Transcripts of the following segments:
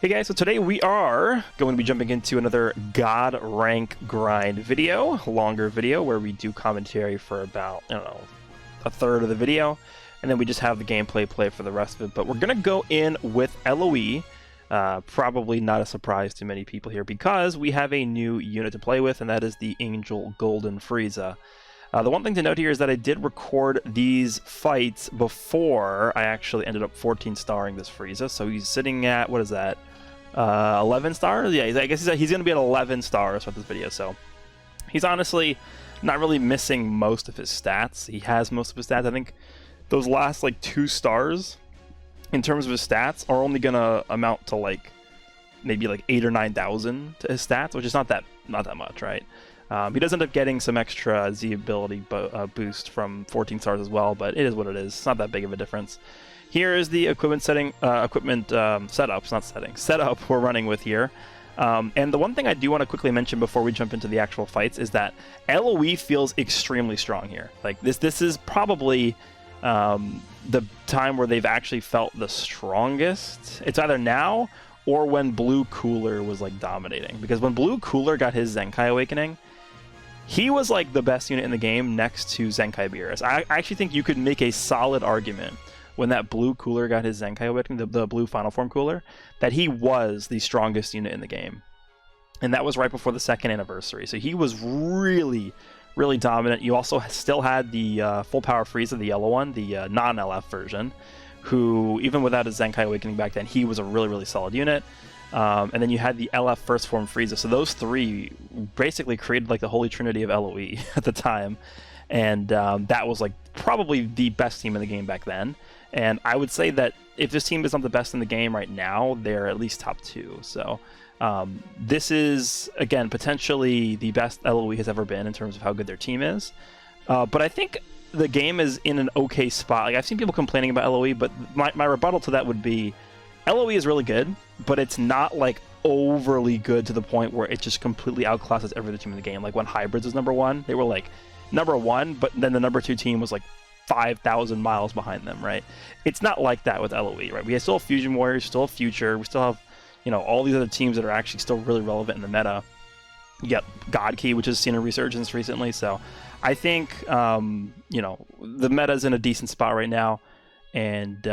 Hey guys, so today we are going to be jumping into another God rank grind video, longer video, where we do commentary for about, I don't know, a third of the video, and then we just have the gameplay play for the rest of it. But we're going to go in with LOE, probably not a surprise to many people here, because we have a new unit to play with, and that is the Angel Golden Frieza. The one thing to note here is that I did record these fights before I actually ended up 14 starring this Frieza, so he's sitting at, what is that? 11 stars? Yeah, I guess he's going to be at 11 stars with this video, so he's honestly not really missing most of his stats. He has most of his stats. I think those last, like, 2 stars, in terms of his stats, are only going to amount to, like, maybe, like, 8,000 or 9,000 to his stats, which is not that much, right? He does end up getting some extra Z ability boost from 14 stars as well, but it is what it is. It's not that big of a difference. Here is the equipment setup we're running with here. And the one thing I do want to quickly mention before we jump into the actual fights is that LOE feels extremely strong here. Like this is probably the time where they've actually felt the strongest. It's either now or when Blue Cooler was like dominating. Because when Blue Cooler got his Zenkai Awakening, he was like the best unit in the game next to Zenkai Beerus. I actually think you could make a solid argument when that Blue Cooler got his Zenkai Awakening, the Blue Final Form Cooler, that he was the strongest unit in the game. And that was right before the 2nd anniversary. So he was really, really dominant. You also still had the Full Power Frieza, the yellow one, the non-LF version, who, even without his Zenkai Awakening back then, he was a really, really solid unit. And then you had the LF First Form Frieza. So those three basically created like the holy trinity of LOE at the time. And that was like probably the best team in the game back then. And I would say that if this team is not the best in the game right now, they're at least top 2. So this is, again, potentially the best LOE has ever been in terms of how good their team is. But I think the game is in an okay spot. Like, I've seen people complaining about LOE, but my rebuttal to that would be LOE is really good, but it's not like overly good to the point where it just completely outclasses every other team in the game. Like when Hybrids was #1, they were like #1, but then the #2 team was like 5,000 miles behind them, right? It's not like that with LOE, right? We still have Fusion Warriors, still have Future, we still have, you know, all these other teams that are actually still really relevant in the meta. You got God Key, which has seen a resurgence recently, so I think, you know, the meta's in a decent spot right now. And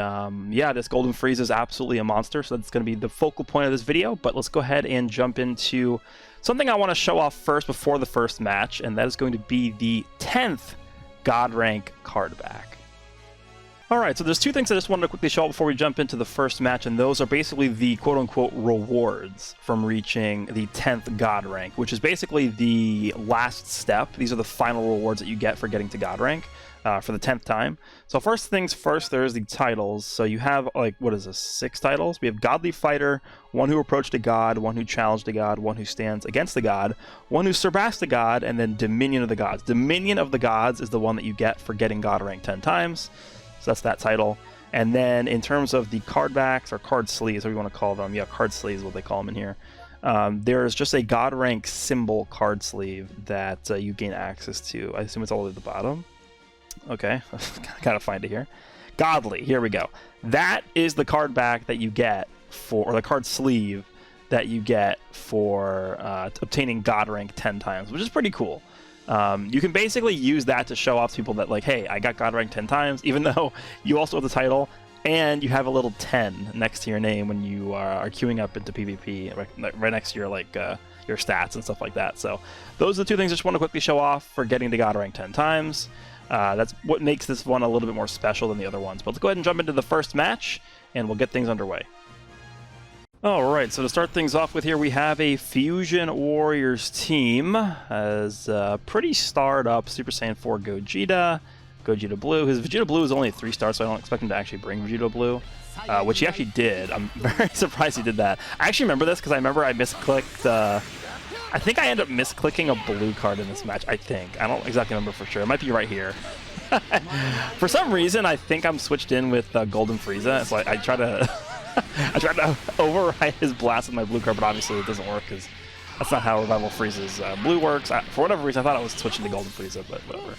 yeah, this Golden Frieza is absolutely a monster, so that's going to be the focal point of this video. But let's go ahead and jump into something I want to show off first before the first match, and that is going to be the 10th God rank card back. Alright, so there's 2 things I just wanted to quickly show off before we jump into the first match, and those are basically the quote-unquote rewards from reaching the 10th God rank, which is basically the last step. These are the final rewards that you get for getting to God rank. For the 10th time. So first things first, there's the titles. So you have, like, what is this, 6 titles? We have Godly Fighter, one who approached a god, one who challenged a god, one who stands against the god, one who surpassed a god, and then Dominion of the Gods. Dominion of the Gods is the one that you get for getting God rank 10 times. So that's that title. And then in terms of the card backs, or card sleeves, what you want to call them. Yeah, card sleeves is what they call them in here. There's just a God rank symbol card sleeve that you gain access to. I assume it's all the way at the bottom. Okay, gotta find it here. Godly, here we go. That is the card back that you get for, or the card sleeve that you get for obtaining God rank 10 times, which is pretty cool. You can basically use that to show off to people that, like, hey, I got God rank 10 times, even though you also have the title, and you have a little 10 next to your name when you are queuing up into PvP, right next to your, like, your stats and stuff like that. So those are the 2 things I just want to quickly show off for getting to God rank 10 times. That's what makes this one a little bit more special than the other ones. But let's go ahead and jump into the first match, and we'll get things underway. Alright, so to start things off with here, we have a Fusion Warriors team as pretty starred up Super Saiyan 4 Gogeta Blue. His Vegeta Blue is only a 3-star, so I don't expect him to actually bring Vegeta Blue, which he actually did. I'm very surprised he did that. I actually remember this because I remember I misclicked... I think I end up misclicking a blue card in this match, I think. I don't exactly remember for sure. It might be right here. For some reason, I think I'm switched in with Golden Frieza, so I try to I tried to override his blast with my blue card, but obviously it doesn't work because that's not how Revival Frieza's blue works. For whatever reason, I thought I was switching to Golden Frieza, but whatever.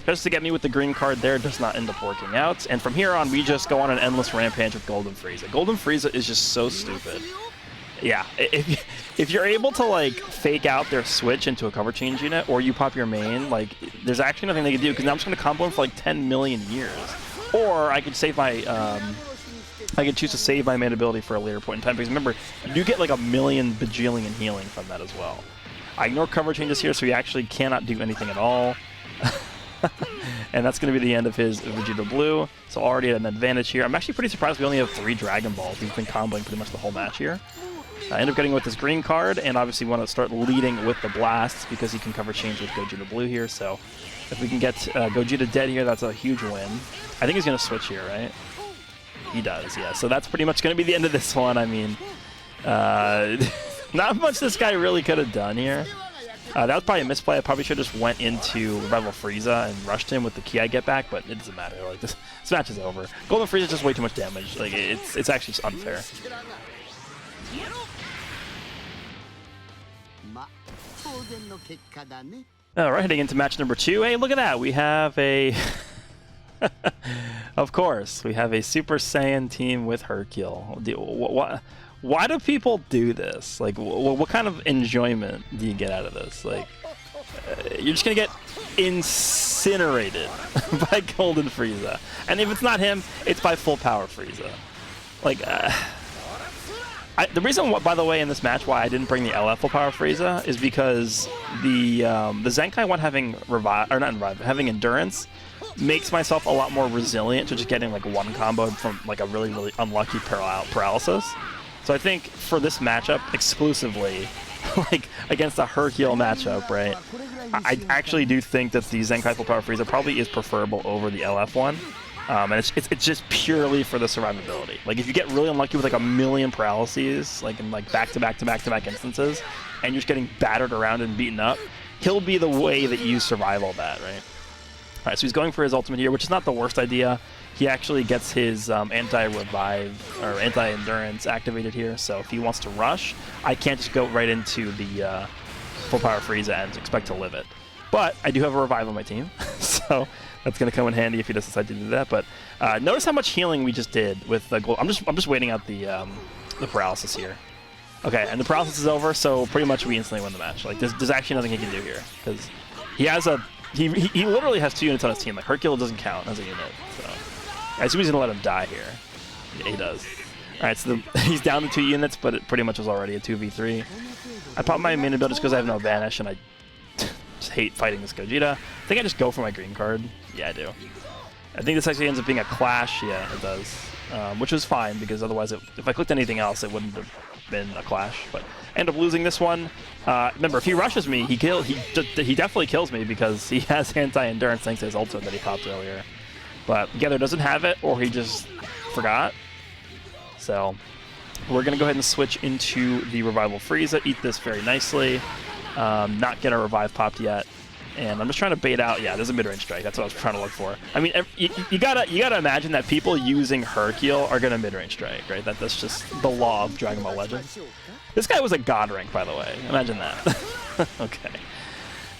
Just to get me with the green card there does not end up working out. And from here on, we just go on an endless rampage with Golden Frieza. Golden Frieza is just so stupid. Yeah, if you're able to like fake out their switch into a cover change unit, or you pop your main, like there's actually nothing they can do because now I'm just going to combo him for like 10 million years. Or I could save my, I could choose to save my main ability for a later point in time because remember, you do get like a million bajillion healing from that as well. I ignore cover changes here, so he actually cannot do anything at all. And that's going to be the end of his Vegeta Blue. So already at an advantage here. I'm actually pretty surprised we only have 3 Dragon Balls. We've been comboing pretty much the whole match here. I end up getting with this green card, and obviously want to start leading with the blasts because he can cover change with Gogeta Blue here. So if we can get Gogeta dead here, that's a huge win. I think he's going to switch here, right? He does, yeah. So that's pretty much going to be the end of this one. I mean, not much this guy really could have done here. That was probably a misplay. I probably should have just went into Revival Frieza and rushed him with the key I get back, but it doesn't matter. Like this match is over. Golden Frieza is just way too much damage. Like it's actually just unfair. All right, heading into match number 2. Hey, look at that. We have a, of course, we have a Super Saiyan team with Hercule. Why do people do this? Like, what kind of enjoyment do you get out of this? Like, you're just gonna get incinerated by Golden Frieza, and if it's not him, it's by full power Frieza. Like, the reason, by the way, in this match why I didn't bring the LF full power Frieza is because the Zenkai one having having endurance makes myself a lot more resilient to just getting like one combo from like a really unlucky paralysis. So I think for this matchup exclusively, like against a Hercule matchup, right? I actually do think that the Zenkai Full Power Frieza probably is preferable over the LF one, and it's just purely for the survivability. Like if you get really unlucky with like a million paralyses, like in like back to back instances, and you're just getting battered around and beaten up, he'll be the way that you survive all that, right? All right, so he's going for his ultimate here, which is not the worst idea. He actually gets his anti-revive or anti-endurance activated here, so if he wants to rush, I can't just go right into the full power Frieza and expect to live it. But I do have a revive on my team, so that's going to come in handy if he does decide to do that. But notice how much healing we just did with the gold. I'm just waiting out the paralysis here. Okay, and the paralysis is over, so pretty much we instantly win the match. Like there's actually nothing he can do here because he has a he literally has 2 units on his team. Like Hercule doesn't count as a unit, so. I assume he's going to let him die here. Yeah, he does. Alright, so he's down to 2 units, but it pretty much was already a 2v3. I pop my main ability just because I have no Vanish, and I just hate fighting this Gogeta. I think I just go for my green card. Yeah, I do. I think this actually ends up being a clash. Yeah, it does. Which was fine, because otherwise, if I clicked anything else, it wouldn't have been a clash. But I end up losing this one. Remember, if he rushes me, he definitely kills me, because he has anti-endurance thanks to his ultimate that he popped earlier. But either doesn't have it, or he just forgot. So we're going to go ahead and switch into the Revival Frieza, eat this very nicely, not get a revive popped yet. And I'm just trying to bait out, yeah, there's a mid-range strike. That's what I was trying to look for. I mean, you gotta imagine that people using Hercule are going to mid-range strike, right? That's just the law of Dragon Ball Legends. This guy was a god rank, by the way. Imagine that. Okay.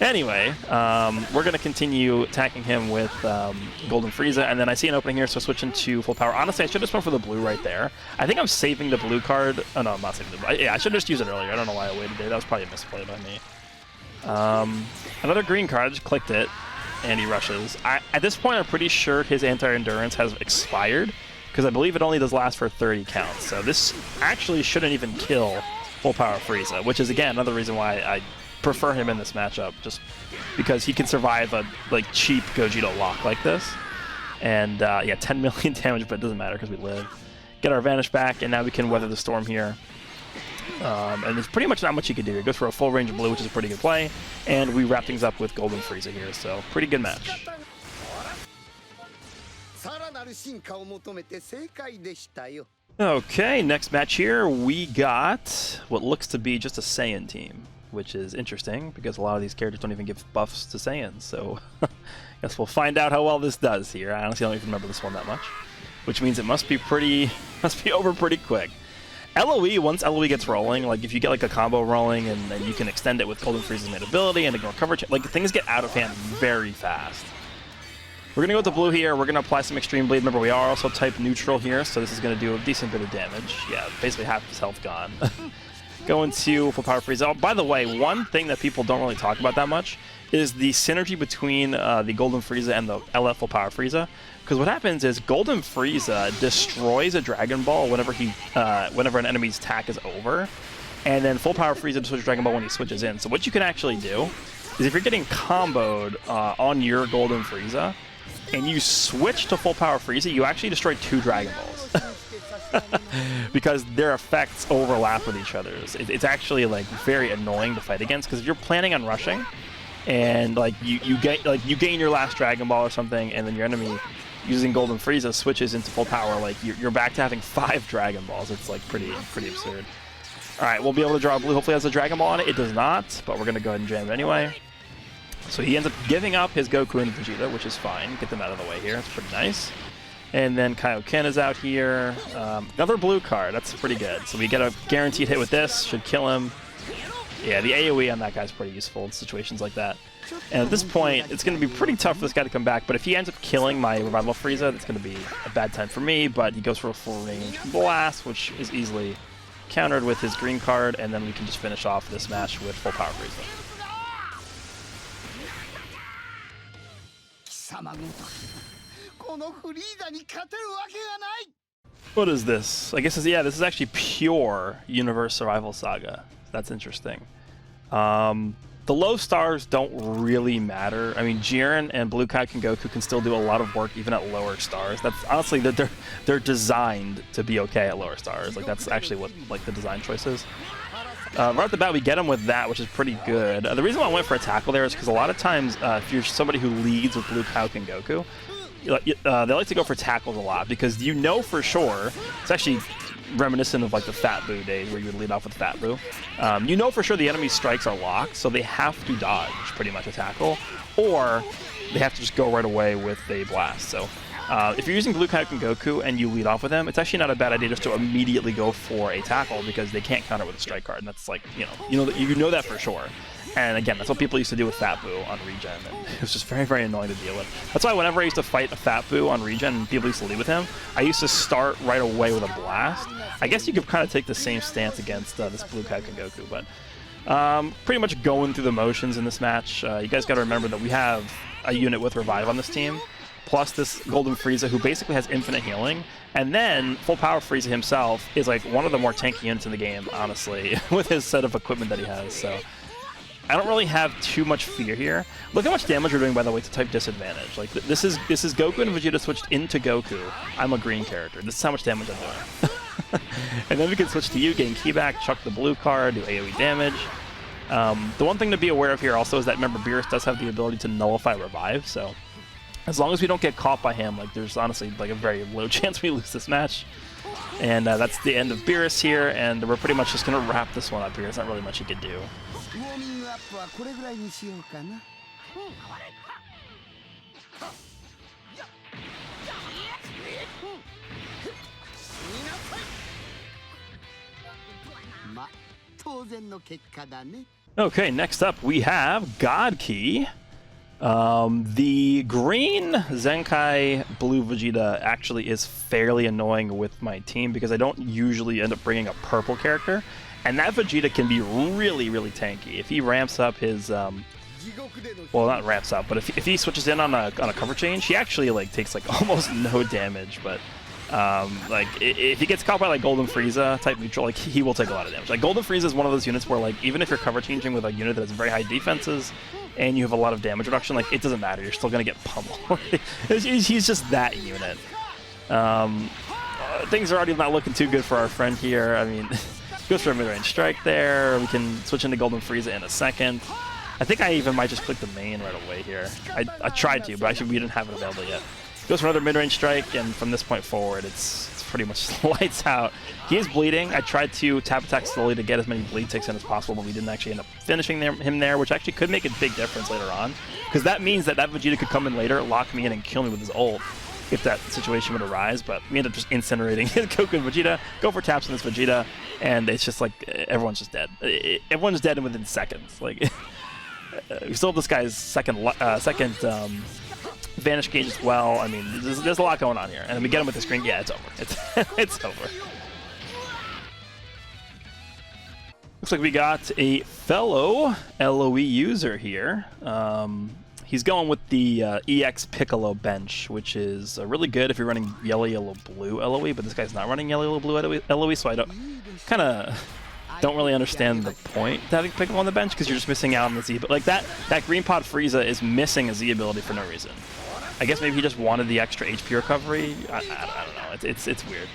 Anyway, we're going to continue attacking him with Golden Frieza, and then I see an opening here, so switch into full power. Honestly, I should have just went for the blue right there. I think I'm saving the blue card. Oh, no, I'm not saving the blue. Yeah, I should have just used it earlier. I don't know why I waited there. That was probably a misplay by me. Another green card. I just clicked it, and he rushes. At this point, I'm pretty sure his anti-endurance has expired, because I believe it only does last for 30 counts. So this actually shouldn't even kill full power Frieza, which is, again, another reason why I prefer him in this matchup, just because he can survive a like cheap Gogeta lock like this. And yeah, 10 million damage, but it doesn't matter because we live. Get our Vanish back, and now we can weather the storm here. And there's pretty much not much he can do. He goes for a full range of blue, which is a pretty good play, and we wrap things up with Golden Frieza here, so pretty good match. Okay, next match here, we got what looks to be just a Saiyan team, which is interesting because a lot of these characters don't even give buffs to Saiyans, so I guess we'll find out how well this does here. I honestly don't even remember this one that much, which means it must be over pretty quick. LOE, once LOE gets rolling, like if you get like a combo rolling and then you can extend it with Golden Frieza's main ability and ignore coverage, like things get out of hand very fast. We're going to go with the blue here. We're going to apply some Extreme Bleed. Remember, we are also type neutral here, so this is going to do a decent bit of damage. Yeah, basically half his health gone. Go into full power Frieza. Oh, by the way, one thing that people don't really talk about that much is the synergy between the Golden Frieza and the LF full power Frieza. Because what happens is Golden Frieza destroys a Dragon Ball whenever whenever an enemy's attack is over, and then full power Frieza destroys a Dragon Ball when he switches in. So what you can actually do is if you're getting comboed on your Golden Frieza, and you switch to full power Frieza, you actually destroy 2 Dragon Balls. Because their effects overlap with each other. It's actually like very annoying to fight against, because if you're planning on rushing, and like you gain your last Dragon Ball or something, and then your enemy using Golden Frieza switches into full power, like you're back to having 5 Dragon Balls. It's like pretty absurd. All right, we'll be able to draw blue. Hopefully it has a Dragon Ball on it. It does not, but we're gonna go ahead and jam it anyway. So he ends up giving up his Goku and Vegeta, which is fine. Get them out of the way here. It's pretty nice. And then Kaioken is out here. Another blue card. That's pretty good. So we get a guaranteed hit with this. Should kill him. Yeah, the AoE on that guy's pretty useful in situations like that. And at this point, it's going to be pretty tough for this guy to come back. But if he ends up killing my Revival Frieza, that's going to be a bad time for me. But he goes for a full range blast, which is easily countered with his green card. And then we can just finish off this match with full power Frieza. What is this? I guess yeah, this is actually pure Universe Survival Saga. That's interesting. The low stars don't really matter. I mean, Jiren and Blue Kaioken Goku can still do a lot of work even at lower stars. That's honestly they're designed to be okay at lower stars. Like that's actually what like the design choice is. Right off the bat, we get him with that, which is pretty good. The reason why I went for a tackle there is because a lot of times, if you're somebody who leads with Blue Kaioken Goku, they like to go for tackles a lot because you know for sure, it's actually reminiscent of like the Fat Boo days where you would lead off with Fat Boo. You know for sure the enemy's strikes are locked, so they have to dodge pretty much a tackle, or they have to just go right away with a blast. So if you're using Blue Kaioken Goku and you lead off with them, it's actually not a bad idea just to immediately go for a tackle because they can't counter with a strike card, and that's like you know that for sure. And again, that's what people used to do with Fat Boo on regen, and it was just very, very annoying to deal with. That's why whenever I used to fight a Fat Boo on regen and people used to lead with him, I used to start right away with a blast. I guess you could kind of take the same stance against this Blue Kaioken Goku, but pretty much going through the motions in this match. You guys got to remember that we have a unit with Revive on this team, plus this Golden Frieza who basically has infinite healing, and then Full Power Frieza himself is like one of the more tanky units in the game, honestly, with his set of equipment that he has. So I don't really have too much fear here. Look how much damage we're doing, by the way, to type disadvantage. Like this is Goku and Vegeta switched into Goku. I'm a green character. This is how much damage I'm doing. And then we can switch to you, gain key back, chuck the blue card, do AoE damage. The one thing to be aware of here also is that, remember, Beerus does have the ability to nullify Revive, so as long as we don't get caught by him, like there's honestly like a very low chance we lose this match. And that's the end of Beerus here, and we're pretty much just going to wrap this one up here. There's not really much he could do. Okay, next up we have God Key. The green Zenkai Blue Vegeta actually is fairly annoying with my team because I don't usually end up bringing a purple character, and that Vegeta can be really, really tanky. If he ramps up his, well, not ramps up, but if he switches in on a cover change, he actually like takes like almost no damage, but like if he gets caught by like Golden Frieza type neutral, like he will take a lot of damage. Like Golden Frieza is one of those units where like even if you're cover changing with a unit that has very high defenses and you have a lot of damage reduction, like it doesn't matter, you're still gonna get pummeled. He's just that unit. Things are already not looking too good for our friend here. I mean, goes for a mid-range strike there. We can switch into Golden Frieza in a second. I think I even might just click the main right away here. I tried to, but actually we didn't have it available yet. Goes for another mid-range strike, and from this point forward, it's pretty much lights out. He is bleeding. I tried to tap attack slowly to get as many bleed ticks in as possible, but we didn't actually end up finishing him there, which actually could make a big difference later on, because that means that Vegeta could come in later, lock me in, and kill me with his ult if that situation would arise. But we end up just incinerating his Goku and Vegeta, go for taps on this Vegeta, and it's just like everyone's just dead. Everyone's dead within seconds. Like we still have this guy's second Vanish Gauge as well. I mean, there's a lot going on here. And we get him with the screen. Yeah, it's over. It's over. Looks like we got a fellow LOE user here. He's going with the EX Piccolo bench, which is really good if you're running yellow, yellow, blue LOE, but this guy's not running yellow, yellow, blue LOE, so I don't really understand the point to having Piccolo on the bench, because you're just missing out on the Z. But like that green pod Frieza is missing a Z ability for no reason. I guess maybe he just wanted the extra HP recovery. I don't know. It's weird.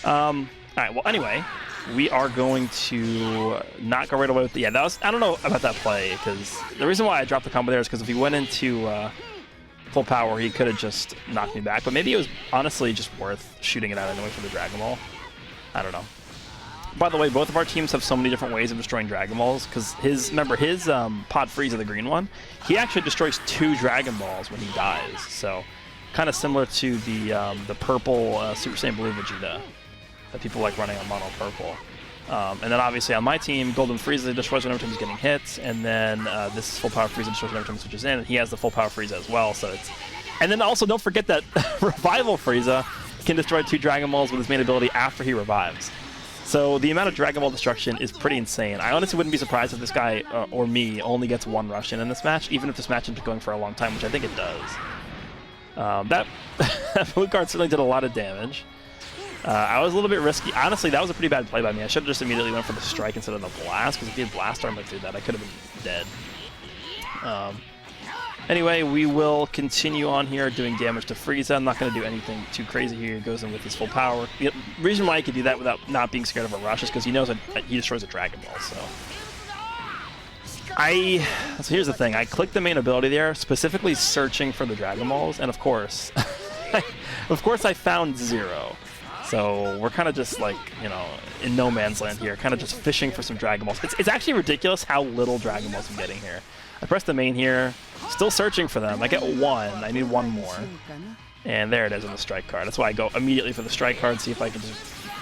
All right. Well, anyway, we are going to not go right away with the... Yeah, that was... I don't know about that play, because the reason why I dropped the combo there is because if he went into full power, he could have just knocked me back. But maybe it was honestly just worth shooting it out anyway for the Dragon Ball. I don't know. By the way, both of our teams have so many different ways of destroying Dragon Balls, because remember, his Pod Frieza, the green one, he actually destroys 2 Dragon Balls when he dies. So, kind of similar to the purple Super Saiyan Blue Vegeta that people like running on mono purple. And then obviously on my team, Golden Frieza destroys whenever he's getting hits, and then this full power Frieza destroys whenever he switches in, and he has the full power Frieza as well. So it's, and then also don't forget that Revival Frieza can destroy 2 Dragon Balls with his main ability after he revives. So the amount of Dragon Ball destruction is pretty insane. I honestly wouldn't be surprised if this guy, or me, only gets 1 rush in this match, even if this match ends up going for a long time, which I think it does. That blue card certainly did a lot of damage. I was a little bit risky. Honestly, that was a pretty bad play by me. I should have just immediately went for the strike instead of the blast, because if he had blast armor through that, I could have been dead. Anyway, we will continue on here doing damage to Frieza. I'm not going to do anything too crazy here. He goes in with his full power. The reason why he could do that without not being scared of a rush is because he knows that he destroys a Dragon Ball. So here's the thing. I clicked the main ability there, specifically searching for the Dragon Balls, and of course, I found 0. So we're kind of just like, you know, in no man's land here, kind of just fishing for some Dragon Balls. It's actually ridiculous how little Dragon Balls I'm getting here. I press the main here, still searching for them. I get 1. I need 1 more. And there it is on the strike card. That's why I go immediately for the strike card, see if I can just...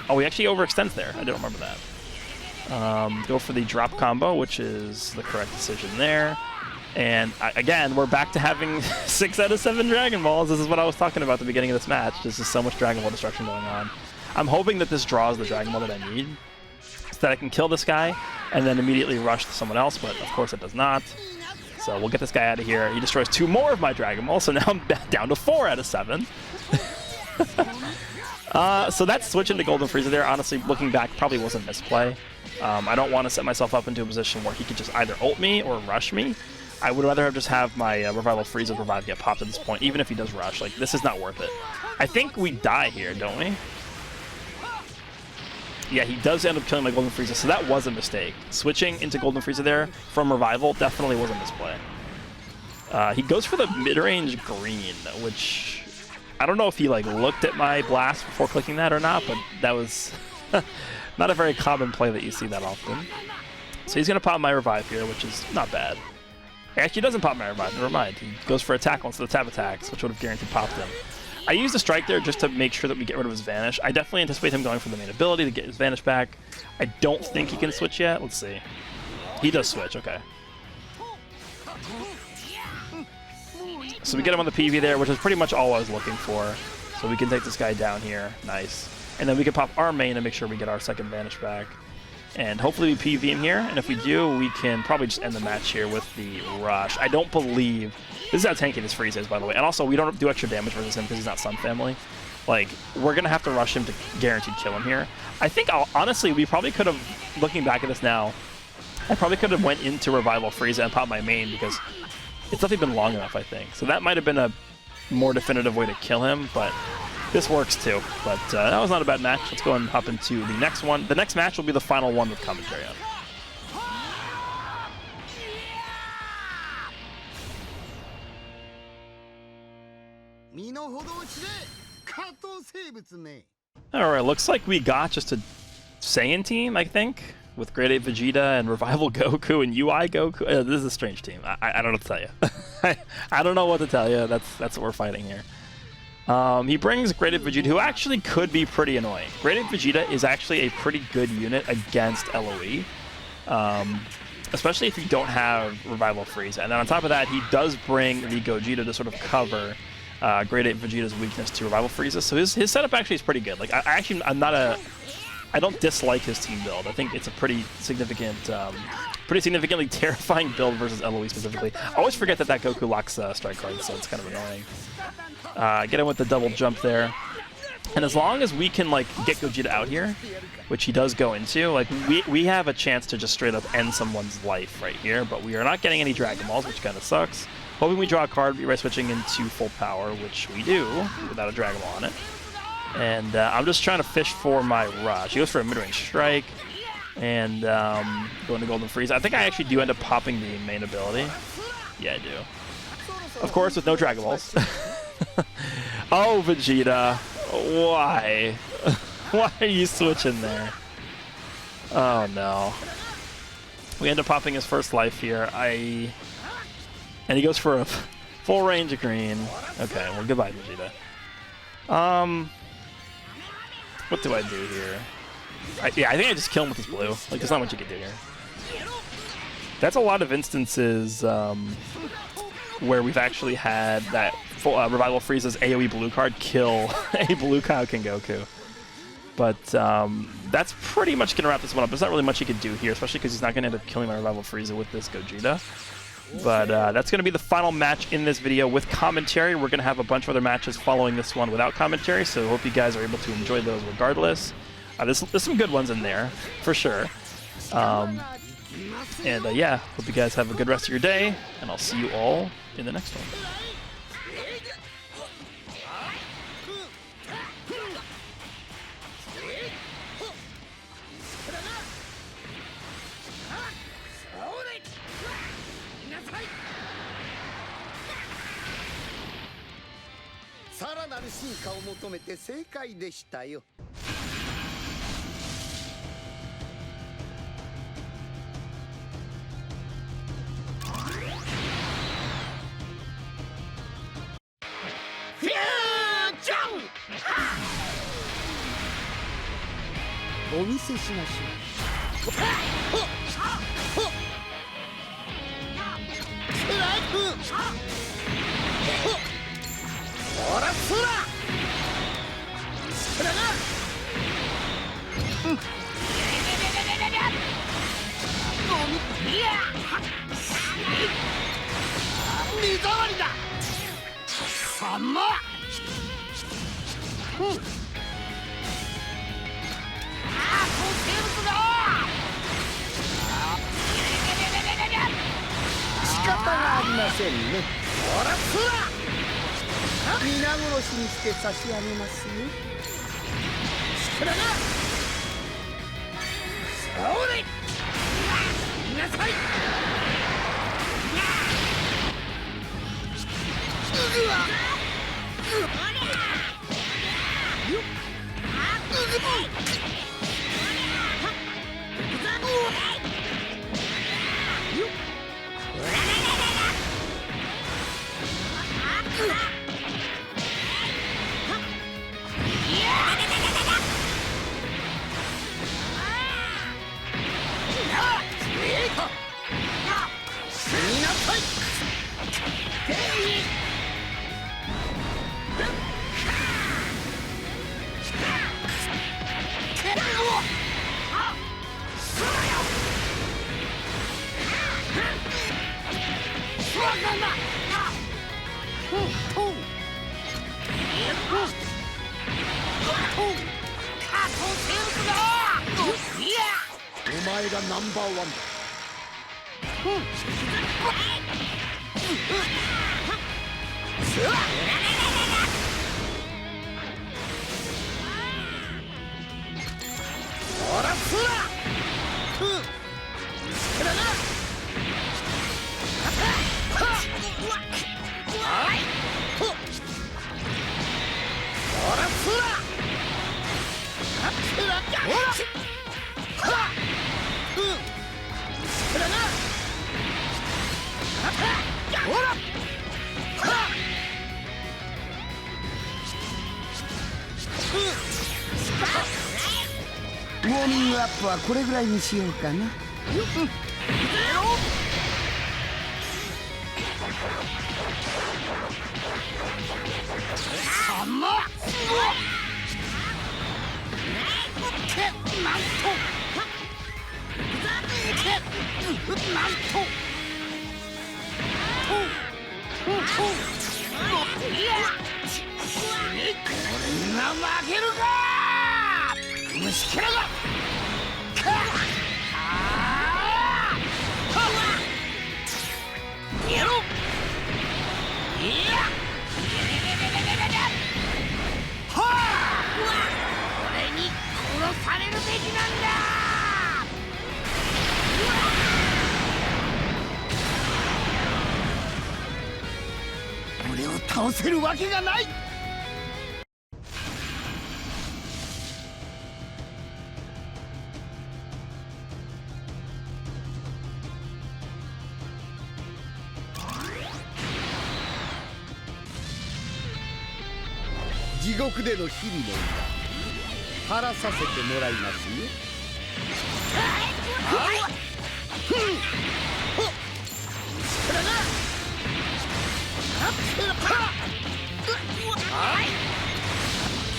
Oh, he actually overextends there. I didn't remember that. Go for the drop combo, which is the correct decision there. And again, we're back to having 6 out of 7 Dragon Balls. This is what I was talking about at the beginning of this match. There's just so much Dragon Ball destruction going on. I'm hoping that this draws the Dragon Ball that I need, so that I can kill this guy and then immediately rush to someone else, but of course it does not. So we'll get this guy out of here. He destroys 2 more of my Dragon Balls, so now I'm down to 4 out of 7. So that switch into Golden Frieza there, honestly, looking back, probably was a misplay. I don't want to set myself up into a position where he could just either ult me or rush me. I would rather just have my Revival Frieza revive get popped at this point, even if he does rush. Like, this is not worth it. I think we die here, don't we? Yeah, he does end up killing my Golden Frieza, so that was a mistake. Switching into Golden Frieza there from Revival definitely was a misplay. He goes for the mid-range green, which I don't know if he like looked at my blast before clicking that or not, but that was not a very common play that you see that often. So he's going to pop my Revive here, which is not bad. Actually, he doesn't pop my Revive, never mind. He goes for attack instead of tap attacks, which would have guaranteed popped him. I used the strike there just to make sure that we get rid of his Vanish. I definitely anticipate him going for the main ability to get his Vanish back. I don't think he can switch yet. Let's see. He does switch, okay. So we get him on the PV there, which is pretty much all I was looking for. So we can take this guy down here. Nice. And then we can pop our main and make sure we get our second Vanish back. And hopefully we PV him here. And if we do, we can probably just end the match here with the Rush. I don't believe... This is how tanky this Frieza is, by the way. And also, we don't do extra damage versus him because he's not Sun Family. Like, we're going to have to rush him to guaranteed kill him here. I think, honestly, we probably could have, looking back at this now, I probably could have went into Revival Frieza and popped my main because it's definitely been long enough, I think. So that might have been a more definitive way to kill him, but this works too. But that was not a bad match. Let's go and hop into the next one. The next match will be the final one with commentary on. Alright, looks like we got just a Saiyan team, I think, with Grade 8 Vegeta and Revival Goku and UI Goku. This is a strange team. I don't know what to tell you. I don't know what to tell you. That's what we're fighting here. He brings Grade 8 Vegeta, who actually could be pretty annoying. Grade 8 Vegeta is actually a pretty good unit against LOE. Especially if you don't have Revival Frieza. And then on top of that, he does bring the Gogeta to sort of cover Grade 8 Vegeta's weakness to Revival Frieza. So his setup actually is pretty good. Like, I'm not a I don't dislike his team build. I think it's a pretty significant, pretty significantly terrifying build versus LOE specifically. I always forget that Goku locks strike cards, so it's kind of annoying. Get him with the double jump there. And as long as we can like get Gogeta out here, which he does go into, like we have a chance to just straight up end someone's life right here, but we are not getting any Dragon Balls, which kind of sucks. Hoping we draw a card by switching into full power, which we do without a Dragon Ball on it. And I'm just trying to fish for my rush. He goes for a mid-range strike and going to Golden Frieza. I think I actually do end up popping the main ability. Yeah, I do. Of course, with no Dragon Balls. Oh, Vegeta. Why? Why are you switching there? Oh, no. We end up popping his first life here. And he goes for a full range of green. Okay, well, goodbye, Vegeta. What do I do here? Yeah, I think I just kill him with this blue. Like, there's not much you can do here. That's a lot of instances where we've actually had that Revival Frieza's AoE blue card kill a blue Kaioken Goku. But that's pretty much going to wrap this one up. There's not really much he can do here, especially because he's not going to end up killing my Revival Frieza with this Gogeta. But that's going to be the final match in this video with commentary. We're going to have a bunch of other matches following this one without commentary, so I hope you guys are able to enjoy those regardless. There's some good ones in there, for sure. Yeah, hope you guys have a good rest of your day, and I'll see you all in the next one. さらなる進化を求めて正解でしたよ。フュージョン！お見せしましょう。ストライク！そらそら！そらな！いや！目障りだ！さま！仕方がありませんね。そらそら！皆殺しにして差し上げますよ。そらな！そうで！見なさい！うわ！お前がナンバーワンだ。そらそら！そらな！ウォーミングアップはこれぐらいにしようかな。甘っ！なんとなんと俺が負けるか虫けらがやろういやはあ俺に殺されるべきなんだ俺を倒せるわけがない地獄での日々の裏晴らさせてもらいますよ。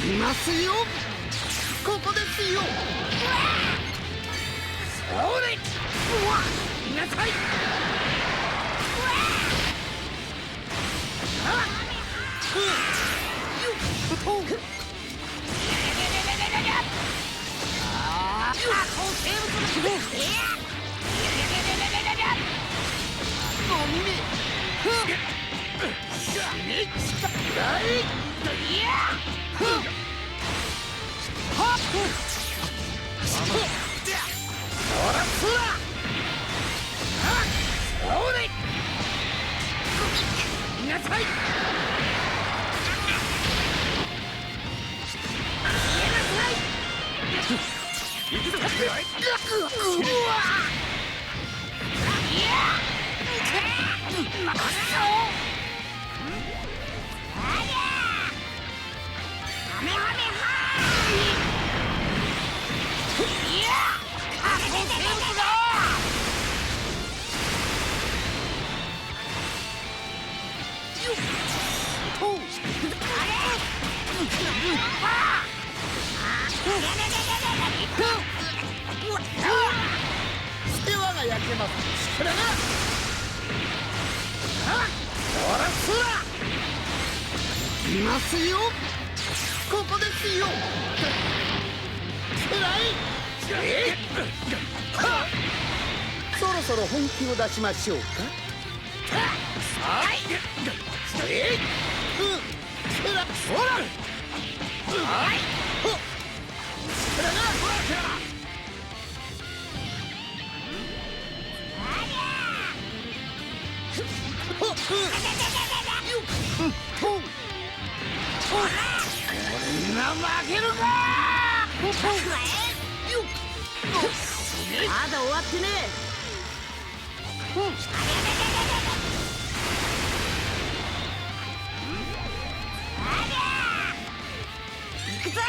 いますよ。ここですよ。そうで。いなさい。世話が焼けます。これがほらそらいますよ。ここですよ。つらい。そろそろ本気を出しましょうか。はい。ほら。はい。これが負けるかまだ終わってね行くぞ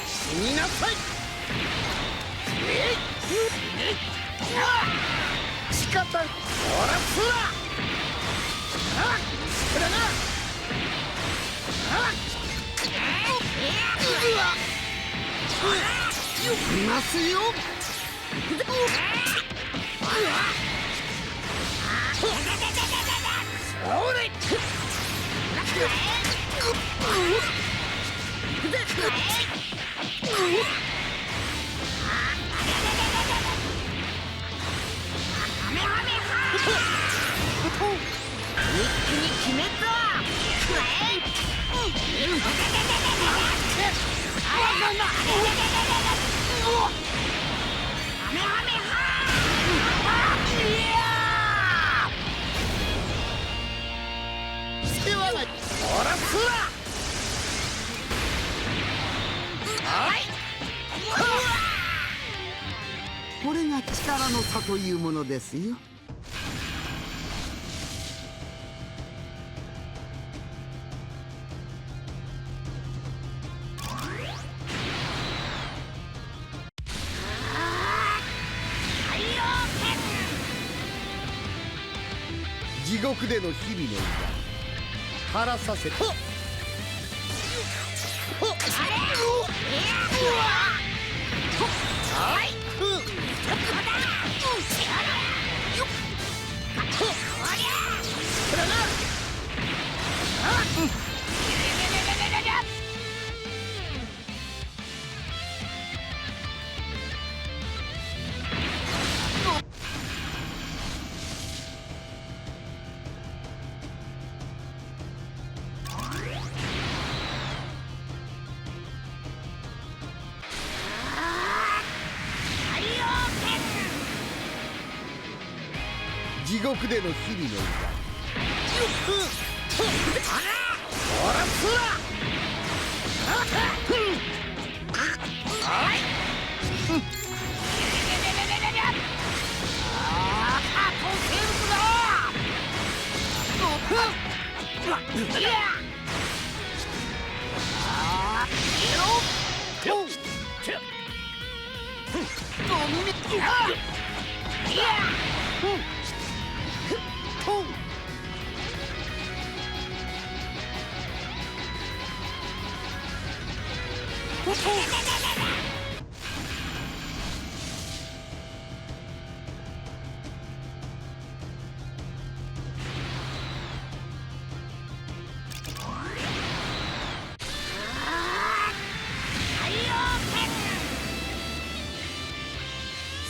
死になさい。仕方ほらそらこれないますよ。そうで一気に決めた。ほらそらはいこれが力の差というものですよ。はいよ地獄での日々の痛み晴らさせて。地獄での日々の痛み。ほらそら。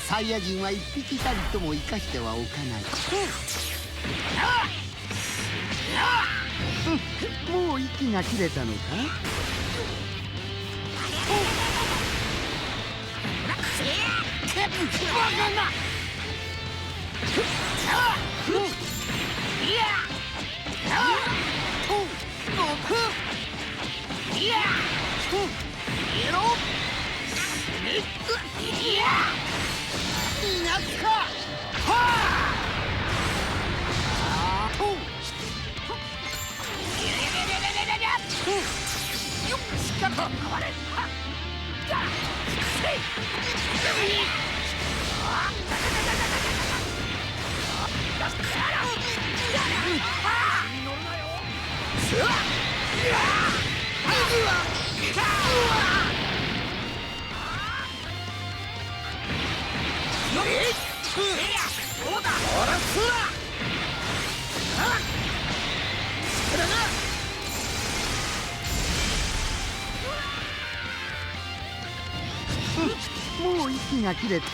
サイヤ人は一匹たりとも生かしてはおかない。もう息が切れたのか。もう息が切れた。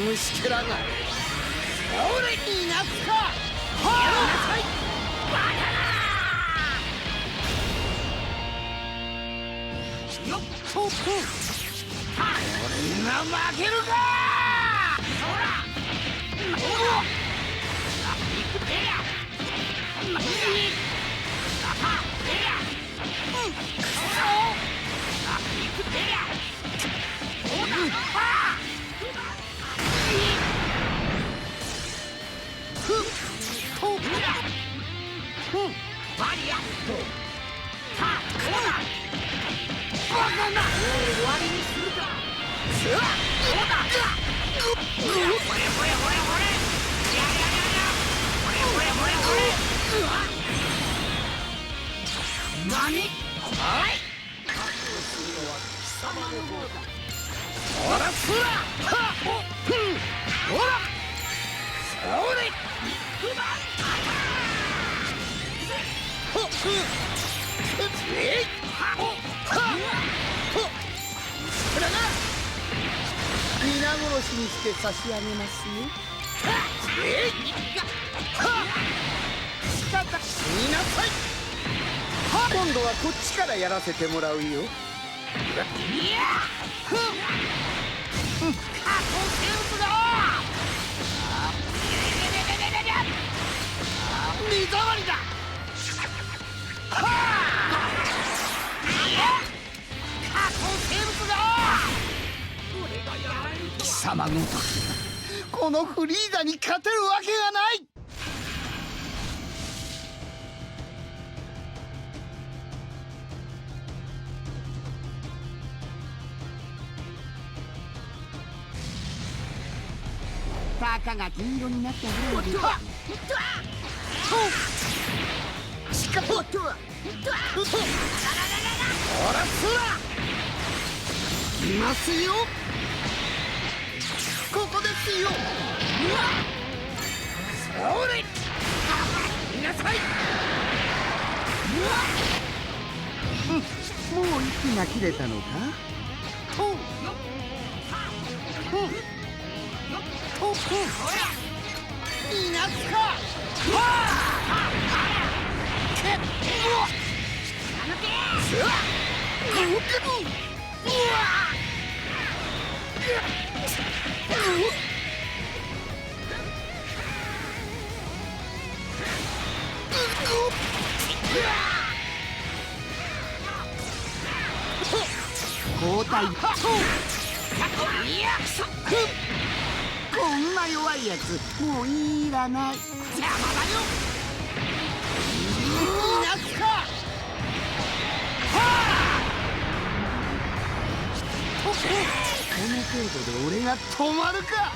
虫けらが俺になつか。はあ、バカな。よっと俺が負けるか。ほら皆殺しにして差し上げますよ。仕方しなさい。今度はこっちからやらせてもらうよ。目障りだ。貴様ごときがこのフリーザに勝てるわけがない。たかが金色になったぐらいでしかもほらすらいますよ。ここですよ。それ見なさい。もう息が切れたのか。いなすか。交代。こんな弱いやつもういらない。邪魔だよ。いなすか。この程度で俺が止まるか。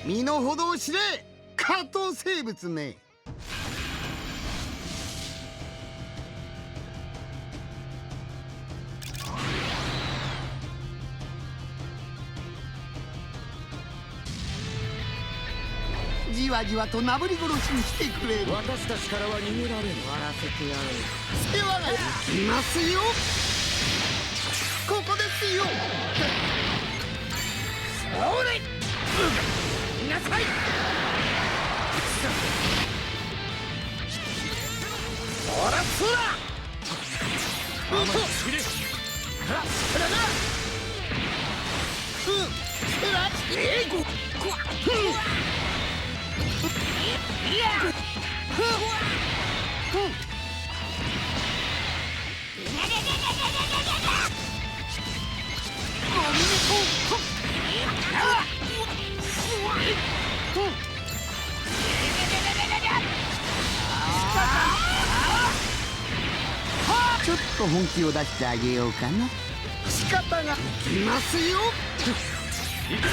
身の程を知れ、下等生物め。じわじわとなぶり殺しにしてくれる。私たちからは逃げられる。終わらせてやる。世話がいきますよ。ここですよ。それ見なさい。そらそらすげえ。そらな。そらいやちょっと本気を出してあげようかな。仕方がいきますよ。行く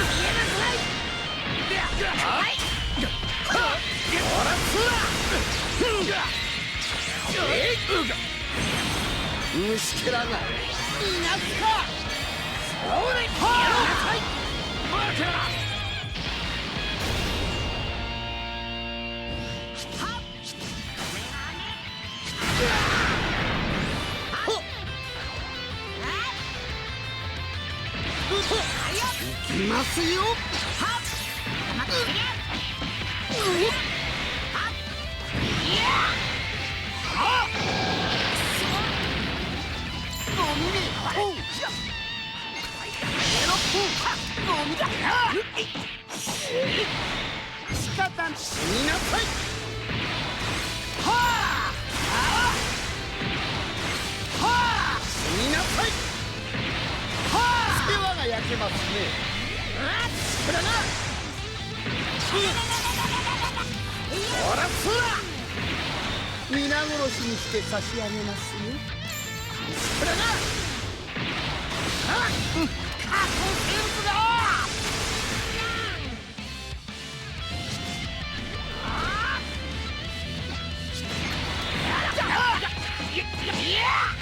ぞ。虫けらがいなすか。それいきますよ。仕方にしなさい。はあ死になさい。世話が焼けますね。そらな。そらそら皆殺しにして差し上げますよ。そらな。加工生物だ。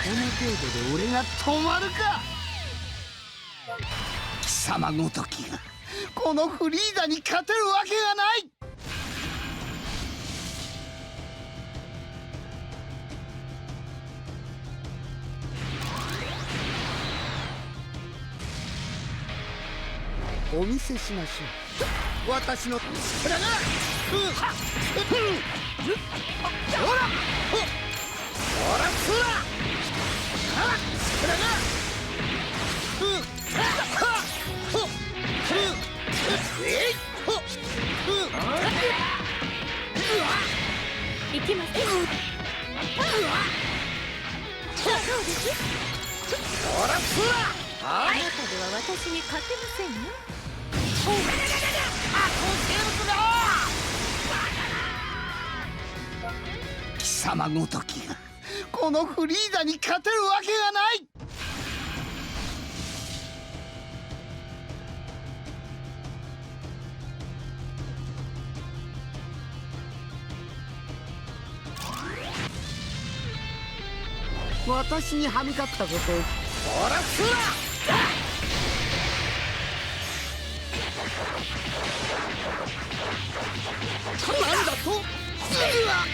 この程度で俺が止まるか。貴様ごときがこのフリーザに勝てるわけがない。お見せしましょう。私のそらな。ほらそらそらそらな。いきます。そらそらあなたでは私に勝てませんよ。貴様ごときがこのフリーザに勝てるわけがない。私に歯向かったことをほらすな。なんだとすぐは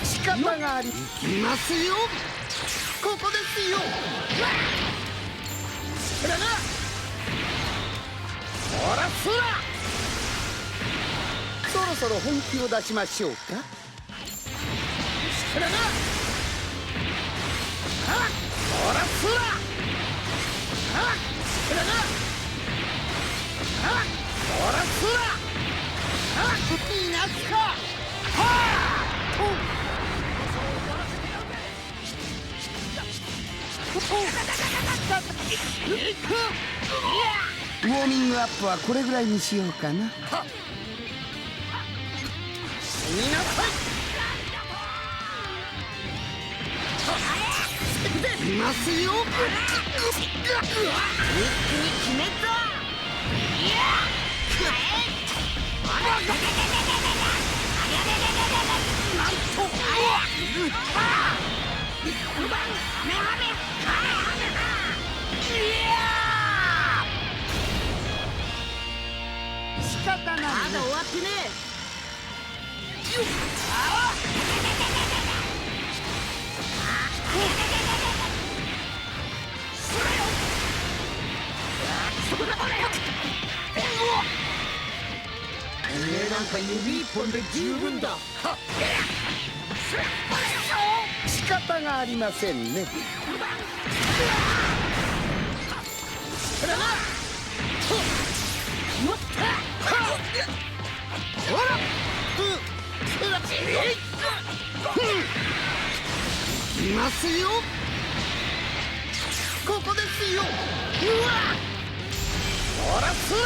仕方があり、行きますよ。ここですよ。それな。ほらそら。そろそろ本気を出しましょうか。それな。ほらそら。それな。ほらそら。いますか。ウォーミングアップはこれぐらいにしようかな。死になさい。いますよ。一気に決めた。なんと仕方ない。まだ終わってねなんか指一本で十分だ。仕方がありませんね。いますよ。ここですよ。ほらすら。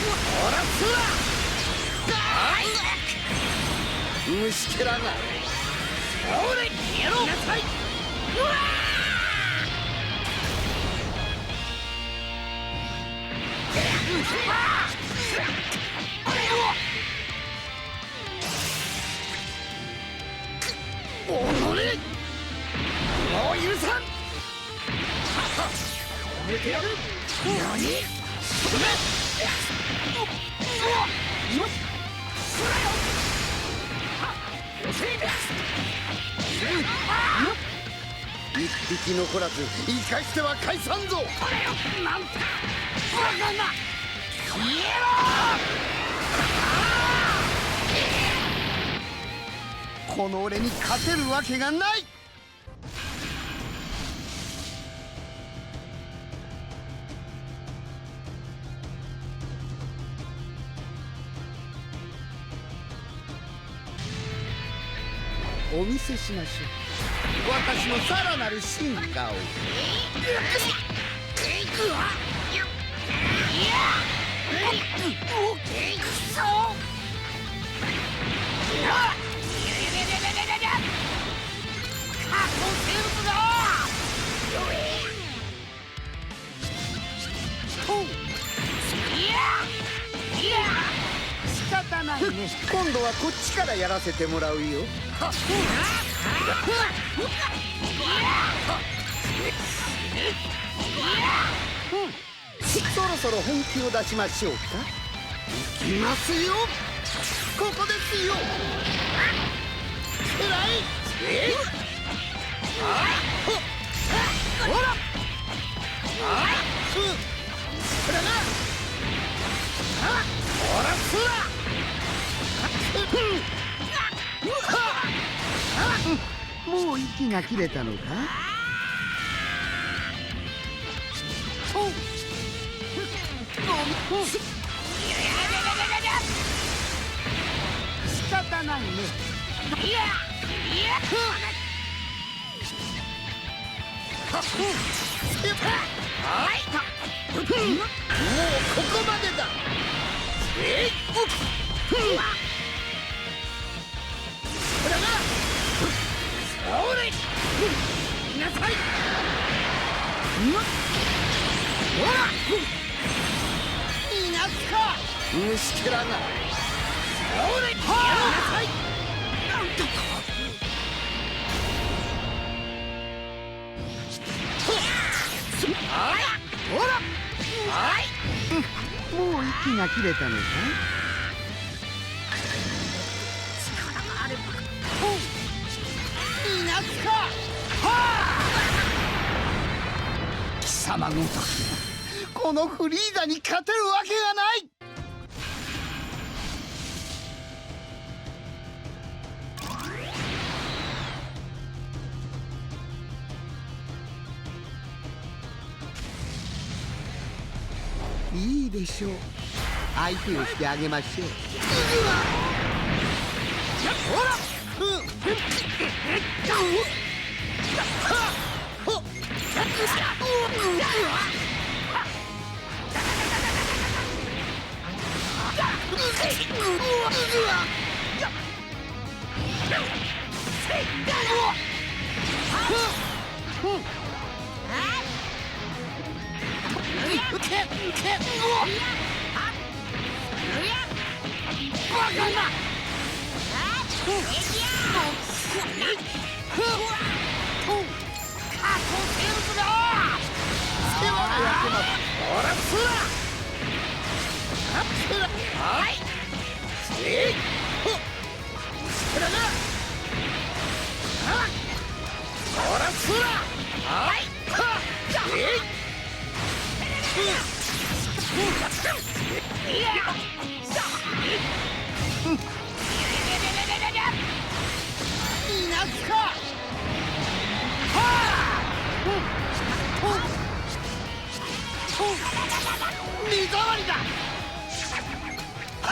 ほらすら。虫けらが。ほれやろうなさい。おのれ。もう許さん。止めてやる。何。一匹残らず生かしては返さんぞ。これよなんてバカな。消えろ。この俺に勝てるわけがない。お見せしましょう。私のさらなる進化を。仕方ないね。今度はこっちからやらせてもらうよ。そろそろ本気を出しましょうか。いきますよ。ここですよ。くらい。ほら。これな。ほらすら。もう息が切れたのか。仕方ないね。もうここまでだ。これな。それ。見なさい。ほら。いなすか。虫けらが。それ。見なさい。なんとか。ほら。もう息が切れたのか。力があれば。いなすか。貴様ごときがこのフリーザに勝てるわけがない。いいでしょう。相手をしてあげましょう。ほら。目障りだ。仮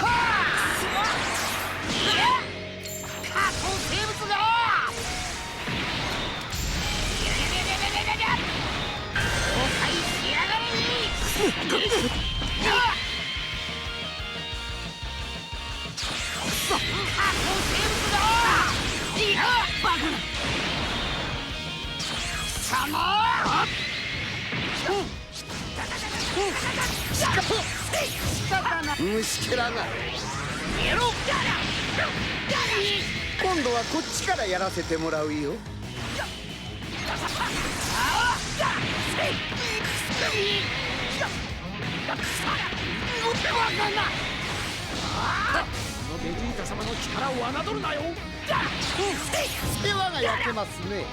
想生物が。崩壊しやがれ。仮想生物が。バカな。さま。虫けらが。今度はこっちからやらせてもらうよ。ベジータ様の力を侮るなよ。世話が焼けますね。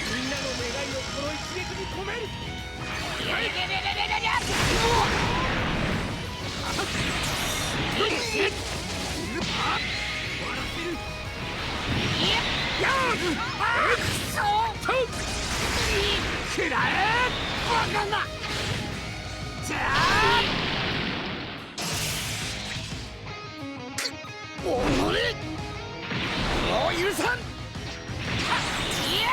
みんなの願いをこの一撃に込める。食らえバカなじゃあおのれもう許さんいや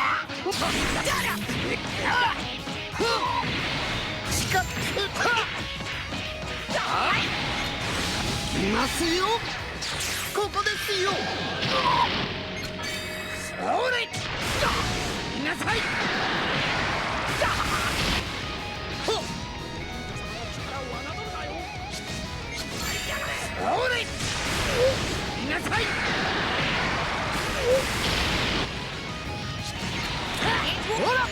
近くいますよここですよそれ見なさいほっそれ見なさいほら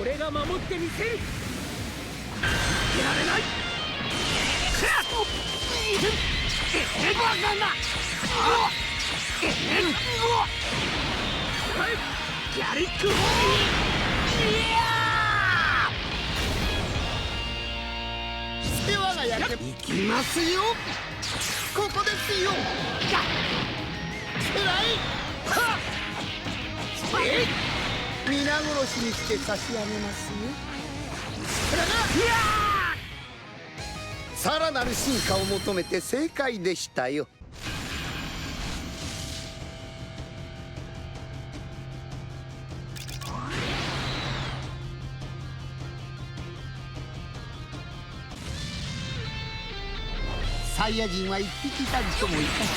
俺が守ってみせる負けられないバカなギャリックホー世話が焼け行きますよここですよつらい皆殺しにして差し上げますよ。さらなる進化を求めて正解でしたよ。サイヤ人は一匹たりともいたし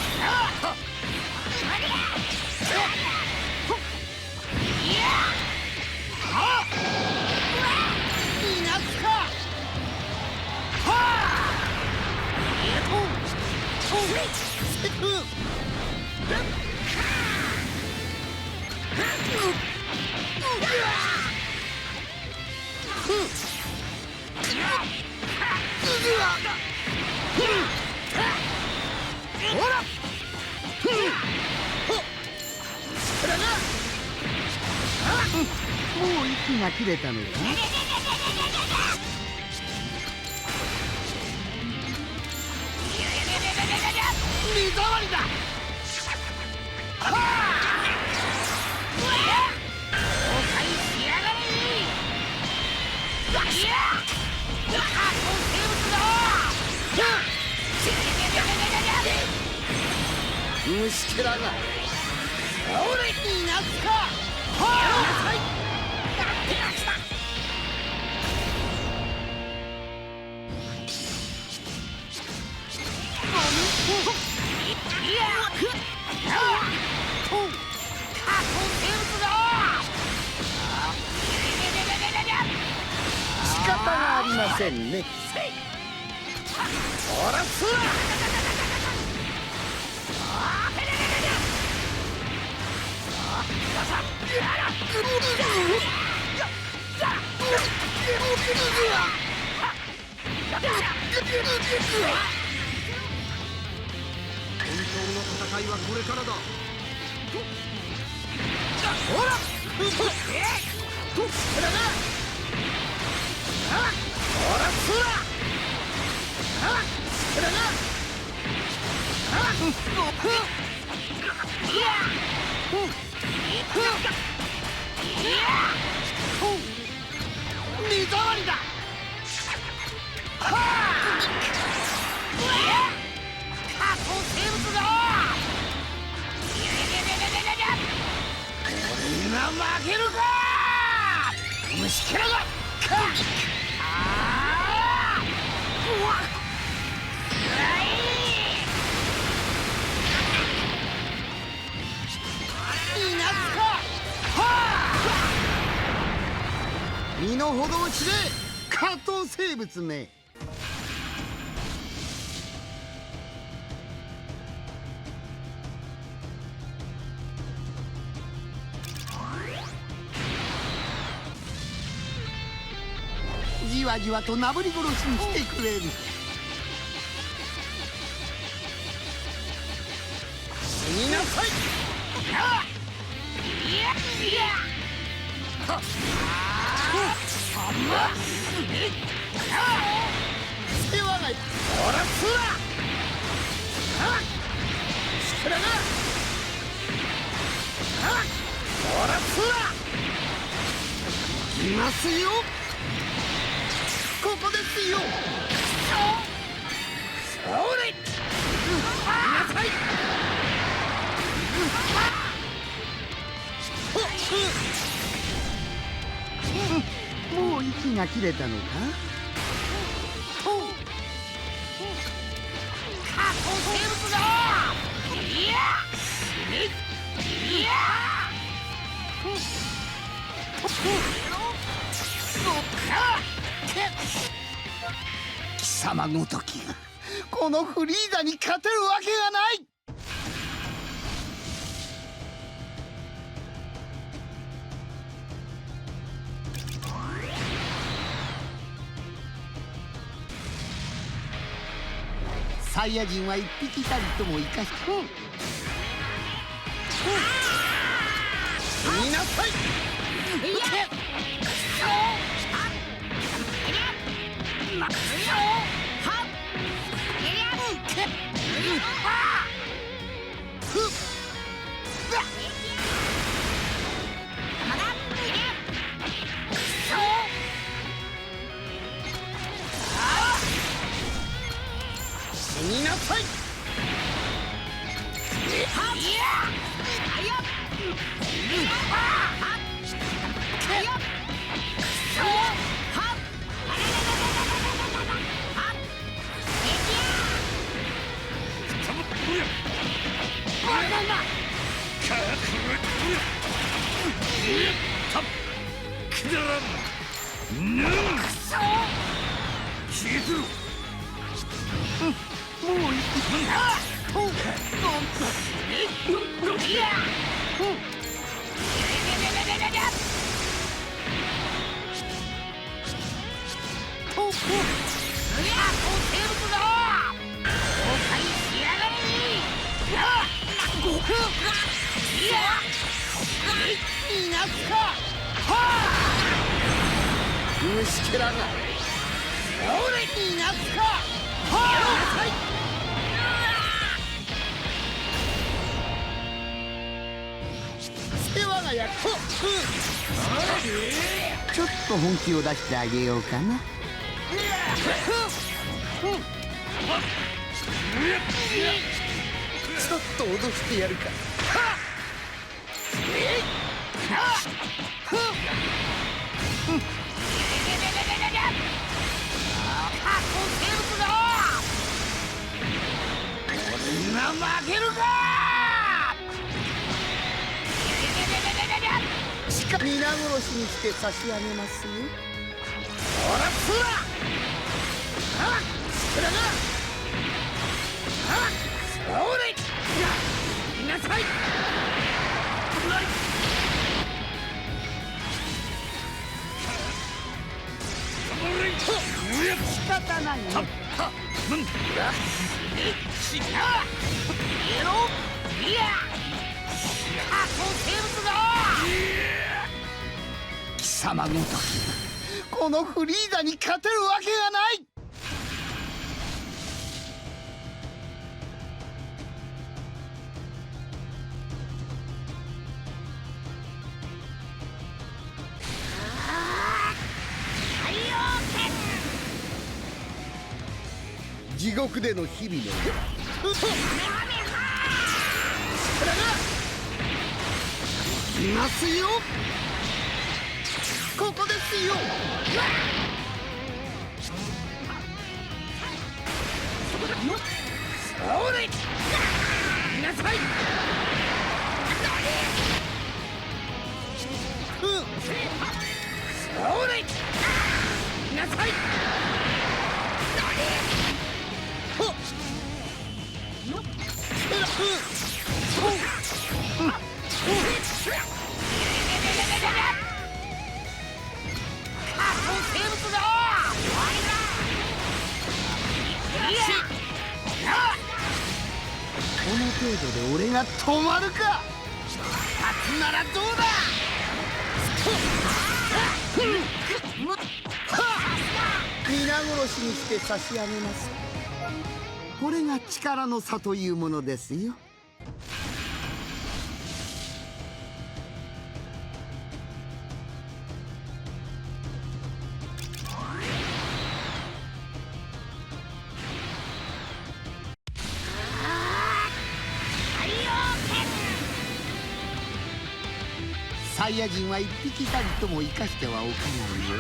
もう息が切れたのか。目障りだ虫けらが俺になすか仕方がありませんね。ほらすら本当の戦いはこれからだほらほらすら目障りだ仮想生物だみんな負けるか虫けらが身の程を知れ下等生物め。じわじわとなぶり殺しにしてくれる。死になさい世話がほらすらそれがほらつらいきますよ。ここですよ。それなさい。もう息が切れたのか。過去生物だ。いやいや貴様ごときがこのフリーザに勝てるわけがない。サイヤ人は一匹たりとも生かして、見なさい。見なさい。虫けらが俺になすか。世話が焼く。ちょっと本気を出してあげようかな。ちょっと脅してやるか。俺が負けるか。皆殺しにして差し上げますよ。ほらつらそれがそれ見なさい。仕方ないね。貴様ごときこのフリーザに勝てるわけがない。地獄での日々のいきますよ。ここですよ。それ見なさい。それ見なさい。この程度で俺が止まるか。勝つならどうだ。皆殺しにして差し上げます。これが力の差というものですよ。サイヤ人は一匹たりとも生かしてはおかないよ。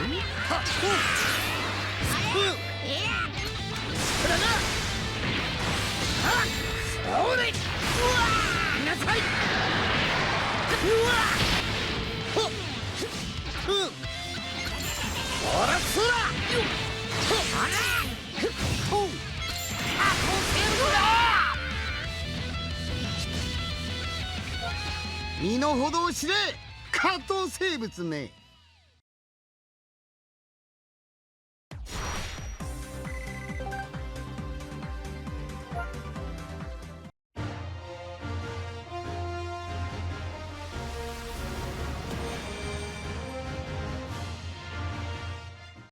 身の程を知れ、下等生物め。